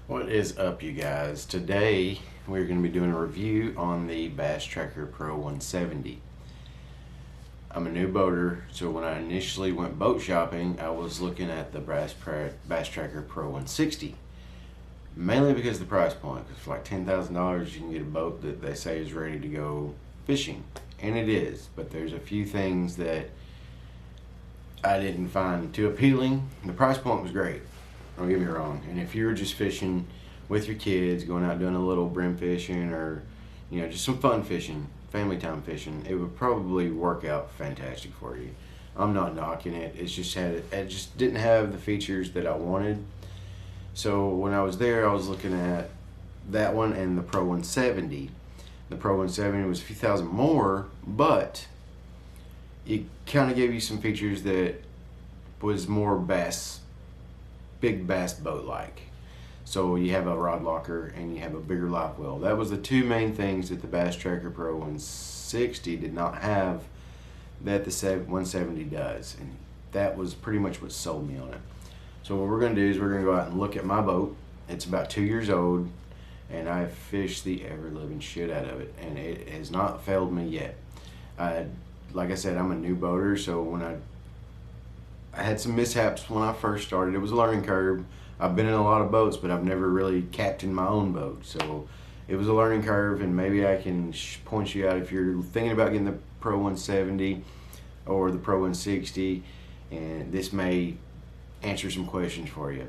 What is up, you guys? Today we're going to be doing a review on the Bass Tracker Pro 170. I'm a new boater, so when I initially went boat shopping, I was looking at the Bass Tracker Pro 160. Mainly because of the price point, because for like $10,000 you can get a boat that they say is ready to go fishing. And it is, but there's a few things that I didn't find too appealing. The price point was great. Don't get me wrong. And if you were just fishing with your kids, going out doing a little brim fishing or, just some fun fishing, family time fishing, it would probably work out fantastic for you. I'm not knocking it. It just didn't have the features that I wanted. So when I was there, I was looking at that one and the Pro 170. The Pro 170 was a few thousand more, but it kind of gave you some features that was more big bass boat like. So you have a rod locker and you have a bigger Livewell. That was the two main things that the Bass Tracker Pro 160 did not have that the 170 does, and that was pretty much what sold me on it. So what we're going to do is we're going to go out and look at my boat. It's about 2 years old and I've fished the ever living shit out of it, and it has not failed me yet. Like I said, I'm a new boater, so when I had some mishaps when I first started. It was a learning curve. I've been in a lot of boats, but I've never really captained my own boat. So it was a learning curve, and maybe I can point you out if you're thinking about getting the Pro 170 or the Pro 160, and this may answer some questions for you.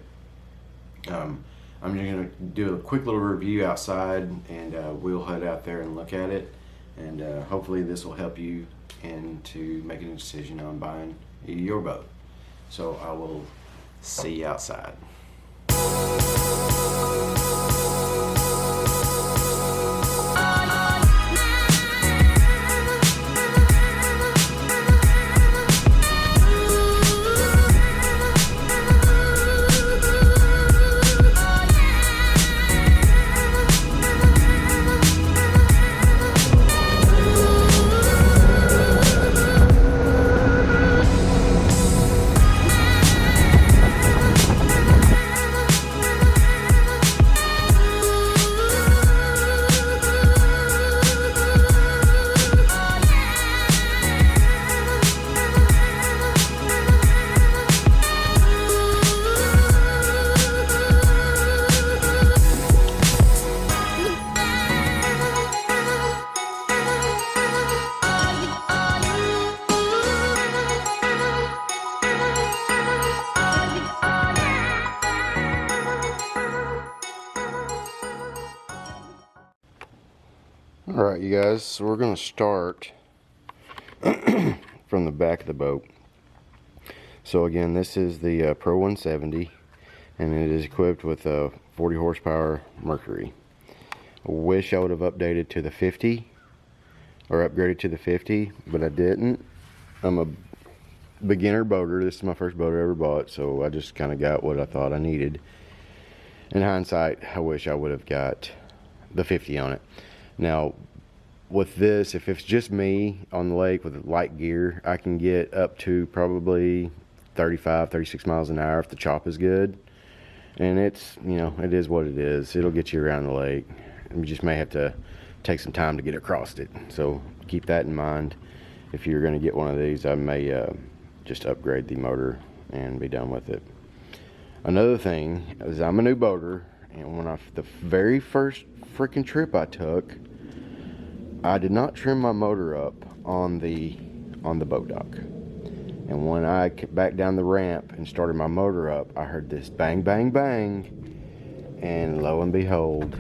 I'm just going to do a quick little review outside, and we'll head out there and look at it, and hopefully this will help you into making a decision on buying your boat. So I will see you outside. Alright, you guys, so we're going to start from the back of the boat. So again, this is the Pro 170, and it is equipped with a 40 horsepower Mercury. I wish I would have updated to the 50 or upgraded to the 50, but I didn't. I'm a beginner boater. This is my first boat I ever bought, so I just kind of got what I thought I needed. In hindsight, I wish I would have got the 50 on it. Now, with this, if it's just me on the lake with light gear, I can get up to probably 35, 36 miles an hour if the chop is good. And it's, it is what it is. It'll get you around the lake. You just may have to take some time to get across it. So keep that in mind. If you're going to get one of these, I may just upgrade the motor and be done with it. Another thing is I'm a new boater, and the very first freaking trip I took, I did not trim my motor up on the boat dock. And when I back down the ramp and started my motor up, I heard this bang, bang, bang, and lo and behold,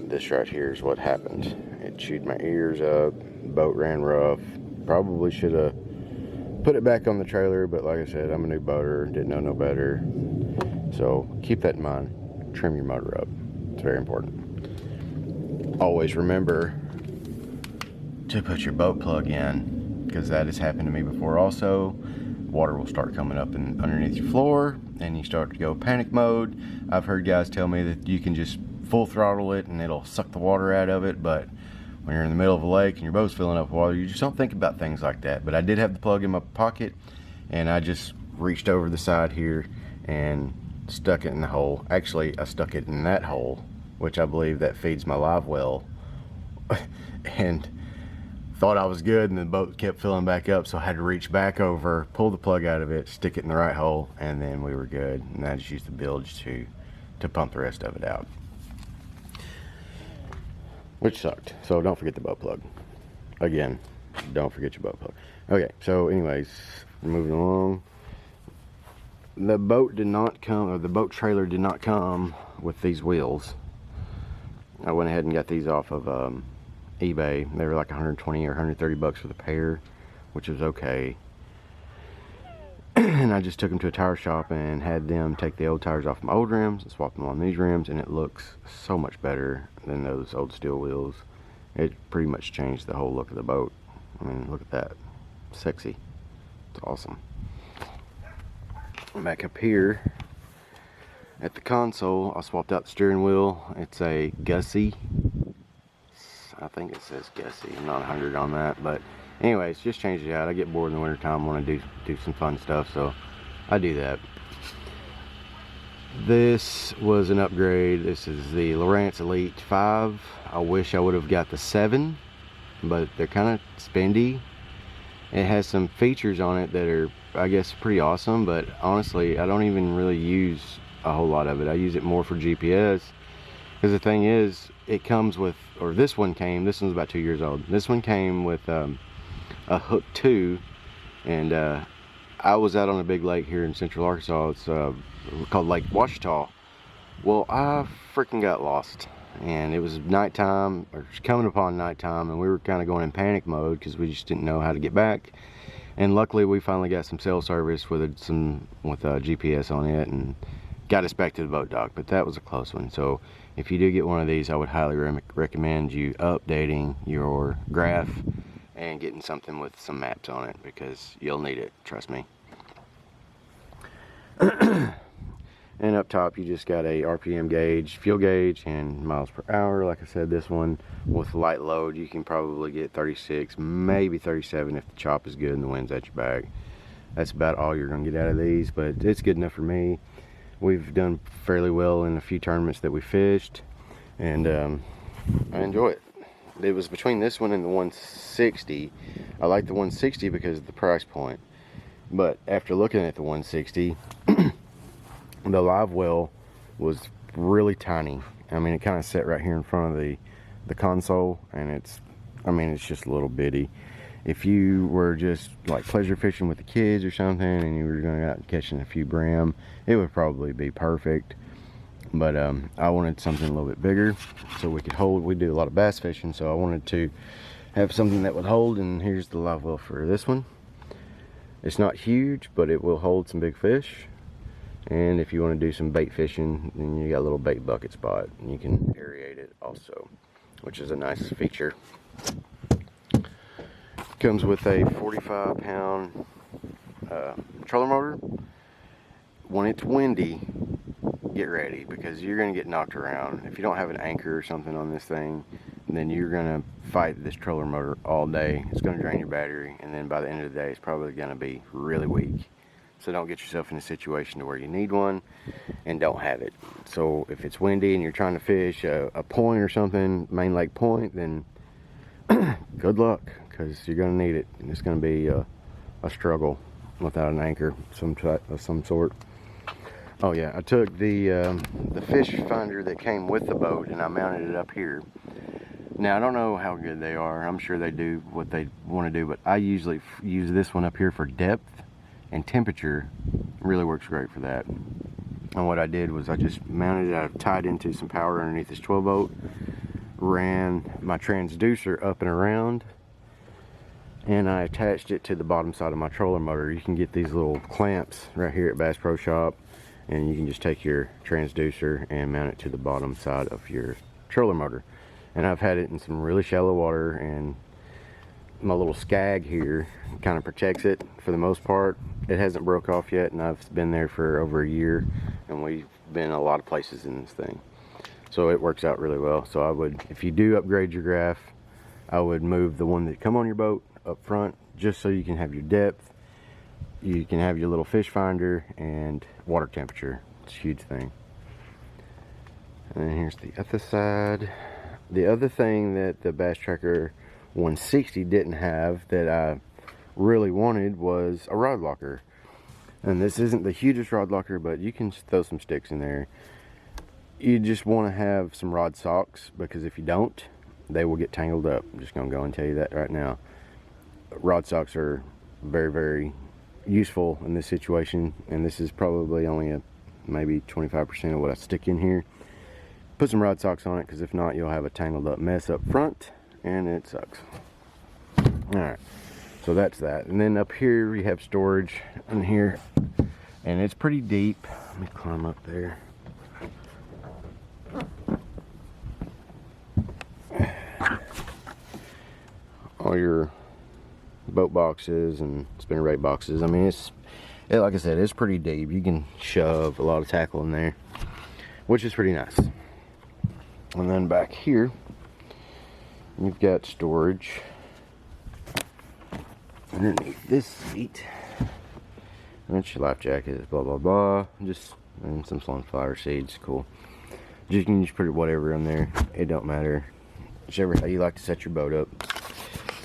this right here is what happened. It chewed my ears up, the boat ran rough. Probably should have put it back on the trailer, but like I said, I'm a new boater, didn't know no better. So keep that in mind. Trim your motor up. It's very important. Always remember to put your boat plug in, because that has happened to me before also. Water will start coming up underneath your floor and you start to go panic mode. I've heard guys tell me that you can just full throttle it and it'll suck the water out of it, but when you're in the middle of a lake and your boat's filling up with water, you just don't think about things like that. But I did have the plug in my pocket, and I just reached over the side here and stuck it in the hole. Actually, I stuck it in that hole, which I believe that feeds my Livewell, and thought I was good, and the boat kept filling back up, so I had to reach back over, pull the plug out of it, stick it in the right hole, and then we were good. And I just used the bilge to pump the rest of it out, which sucked. So don't forget the boat plug. Again, don't forget your boat plug. Okay, so anyways, moving along. The boat did not come, or the boat trailer did not come with these wheels. I went ahead and got these off of eBay. They were like 120 or 130 bucks for the pair, which was okay. And I just took them to a tire shop and had them take the old tires off my old rims and swap them on these rims, and it looks so much better than those old steel wheels. It pretty much changed the whole look of the boat. I mean, look at that. Sexy. It's awesome. Back up here at the console, I swapped out the steering wheel. It's a Gussie. I think it says Gussie. I'm not 100 on that, but anyways, just change it out. I get bored in the wintertime, want to do some fun stuff, so I do that. This was an upgrade. This is the Lowrance Elite 5. I wish I would have got the 7, but they're kind of spendy. It has some features on it that are, I guess, pretty awesome, but honestly, I don't even really use a whole lot of it. I use it more for GPS, because the thing is, it comes with, or this one's about 2 years old. This one came with a hook 2, and I was out on a big lake here in central Arkansas. It's called Lake Ouachita. Well, I freaking got lost, and it was nighttime, or coming upon nighttime, and we were kind of going in panic mode because we just didn't know how to get back. And luckily, we finally got some cell service with GPS on it, and got us back to the boat dock. But that was a close one. So if you do get one of these, I would highly recommend you updating your graph and getting something with some maps on it, because you'll need it, trust me. And up top, you just got a RPM gauge, fuel gauge, and miles per hour. Like I said, this one with light load, you can probably get 36, maybe 37 if the chop is good and the wind's at your back. That's about all you're gonna get out of these, but it's good enough for me. We've done fairly well in a few tournaments that we fished, and I enjoy it. It was between this one and the 160. I like the 160 because of the price point, but after looking at the 160, the Livewell was really tiny. I mean, it kind of sat right here in front of the console, and it's just a little bitty. If you were just like pleasure fishing with the kids or something, and you were going out and catching a few brim, it would probably be perfect. But I wanted something a little bit bigger so we could hold. We do a lot of bass fishing, so I wanted to have something that would hold, and here's the Livewell for this one. It's not huge, but it will hold some big fish. And if you want to do some bait fishing, then you got a little bait bucket spot, and you can aerate it also, which is a nice feature. Comes with a 45-pound trolling motor. When it's windy, get ready, because you're going to get knocked around. If you don't have an anchor or something on this thing, then you're going to fight this trolling motor all day. It's going to drain your battery, and then by the end of the day, it's probably going to be really weak. So don't get yourself in a situation to where you need one and don't have it. So if it's windy and you're trying to fish a point or something, main lake point, then good luck, because you're going to need it, and it's going to be a struggle without an anchor of some sort. Oh yeah, I took the fish finder that came with the boat, and I mounted it up here. Now, I don't know how good they are. I'm sure they do what they want to do, but I usually use this one up here for depth and temperature. It really works great for that. And what I did was I just mounted it, I tied into some power underneath this 12 volt, ran my transducer up and around, and I attached it to the bottom side of my trolling motor. You can get these little clamps right here at Bass Pro Shop, and you can just take your transducer and mount it to the bottom side of your trolling motor. And I've had it in some really shallow water, and my little skag here kind of protects it for the most part. It hasn't broke off yet, and I've been there for over a year, and we've been a lot of places in this thing, so it works out really well. So I would, if you do upgrade your graph, I would move the one that come on your boat up front, just so you can have your depth, you can have your little fish finder, and water temperature. It's a huge thing. And then here's the other side. The other thing that the Bass Tracker 160 didn't have that I really wanted was a rod locker. And this isn't the hugest rod locker, but you can throw some sticks in there. You just want to have some rod socks, because if you don't, they will get tangled up. I'm just going to go and tell you that right now. Rod socks are very, very useful in this situation, and this is probably only maybe 25% of what I stick in here. Put some rod socks on it, because if not, you'll have a tangled up mess up front, and it sucks. Alright, so that's that. And then up here we have storage in here, and it's pretty deep. Let me climb up there. All your boat boxes and spinnerbait boxes. I mean, like I said, it's pretty deep. You can shove a lot of tackle in there, which is pretty nice. And then back here, you've got storage underneath this seat. And that's your life jacket, blah blah blah. And some sunflower seeds, cool. You can just put whatever in there. It don't matter. Whichever how you like to set your boat up.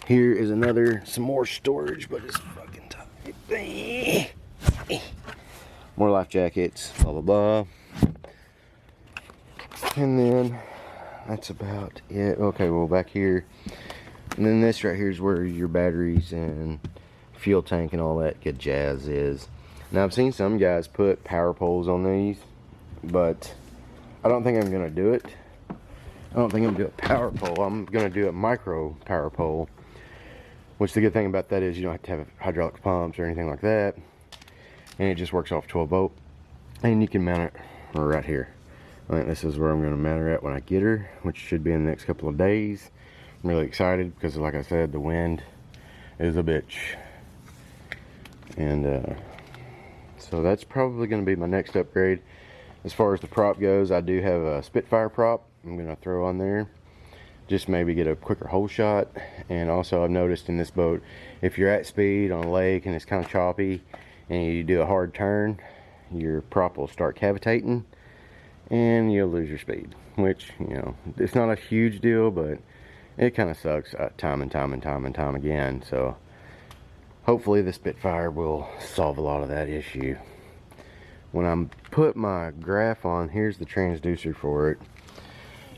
Here is some more storage, but it's fucking tight. More life jackets, blah blah blah. And then that's about it. Okay, well, back here, and then this right here is where your batteries and fuel tank and all that good jazz is. Now, I've seen some guys put power poles on these, but I don't think I'm gonna do it. I don't think I'm gonna do a power pole. I'm gonna do a micro power pole, which the good thing about that is you don't have to have hydraulic pumps or anything like that, and it just works off 12 volt, and you can mount it right here. I think this is where I'm going to mount her at when I get her, which should be in the next couple of days. I'm really excited because, like I said, the wind is a bitch. And so that's probably going to be my next upgrade. As far as the prop goes, I do have a Spitfire prop I'm going to throw on there. Just maybe get a quicker hole shot. And also, I've noticed in this boat, if you're at speed on a lake and it's kind of choppy and you do a hard turn, your prop will start cavitating and you'll lose your speed, which, you know, it's not a huge deal, but it kind of sucks time and time again. So hopefully the Spitfire will solve a lot of that issue. When I put my graph on, here's the transducer for it,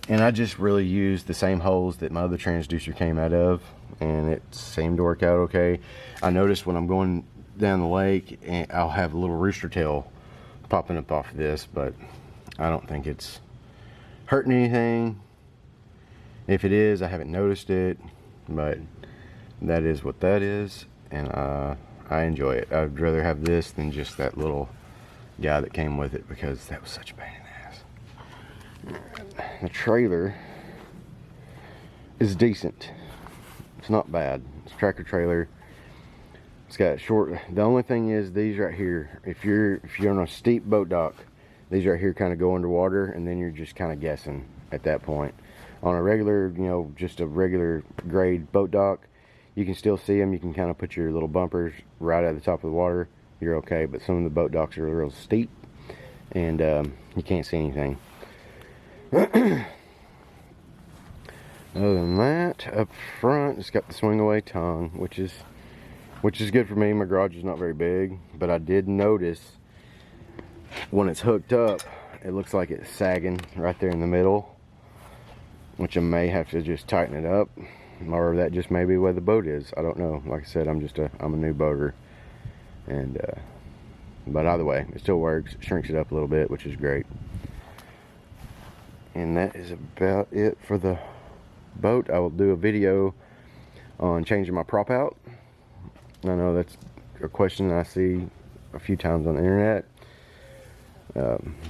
and I just really used the same holes that my other transducer came out of, and it seemed to work out okay. I noticed when I'm going down the lake, and I'll have a little rooster tail popping up off of this, but I don't think it's hurting anything. If it is, I haven't noticed it, but that is what that is, and I enjoy it. I'd rather have this than just that little guy that came with it, because that was such a pain in the ass. The trailer is decent. It's not bad. It's a tractor trailer. It's got short. The only thing is these right here. If you're on a steep boat dock, these right here kind of go underwater, and then you're just kind of guessing at that point. On a regular, you know, just a regular grade boat dock, you can still see them. You can kind of put your little bumpers right at the top of the water. You're okay. But some of the boat docks are real steep, and you can't see anything. Other than that, up front, it's got the swing away tongue, which is good for me. My garage is not very big, but I did notice when it's hooked up, it looks like it's sagging right there in the middle, which I may have to just tighten it up, or that just may be where the boat is. I don't know. Like I said, I'm a new boater, and but either way, it still works. It shrinks it up a little bit, which is great. And that is about it for the boat. I will do a video on changing my prop out. I know that's a question I see a few times on the internet.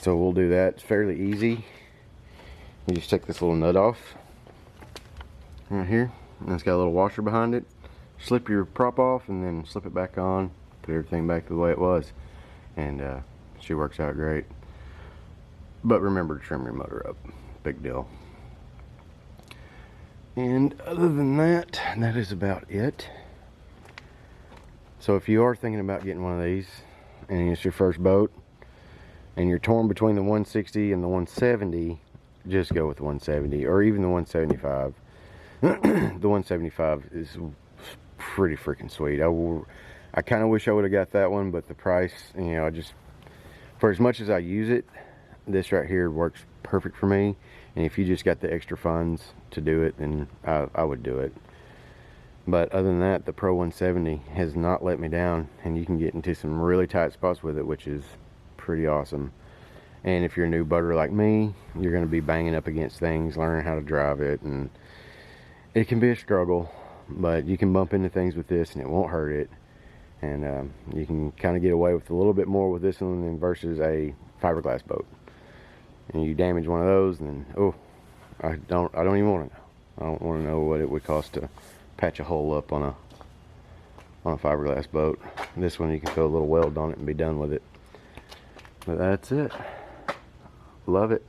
So we'll do that. It's fairly easy. You just take this little nut off right here, and it's got a little washer behind it. Slip your prop off and then slip it back on, put everything back to the way it was, and she works out great. But remember to trim your motor up. Big deal. And other than that, that is about it. So if you are thinking about getting one of these and it's your first boat, and you're torn between the 160 and the 170, just go with the 170, or even the 175. The 175 is pretty freaking sweet. I kind of wish I would have got that one, but the price, you know, for as much as I use it, this right here works perfect for me. And if you just got the extra funds to do it, then I would do it. But other than that, the Pro 170 has not let me down, and you can get into some really tight spots with it, which is pretty awesome. And if you're a new boater like me, you're going to be banging up against things, learning how to drive it, and it can be a struggle, but you can bump into things with this and it won't hurt it. And you can kind of get away with a little bit more with this one than versus a fiberglass boat. And you damage one of those, and then, oh, I don't even want to know. I don't want to know what it would cost to patch a hole up on a fiberglass boat. This one, you can throw a little weld on it and be done with it. But that's it. Love it.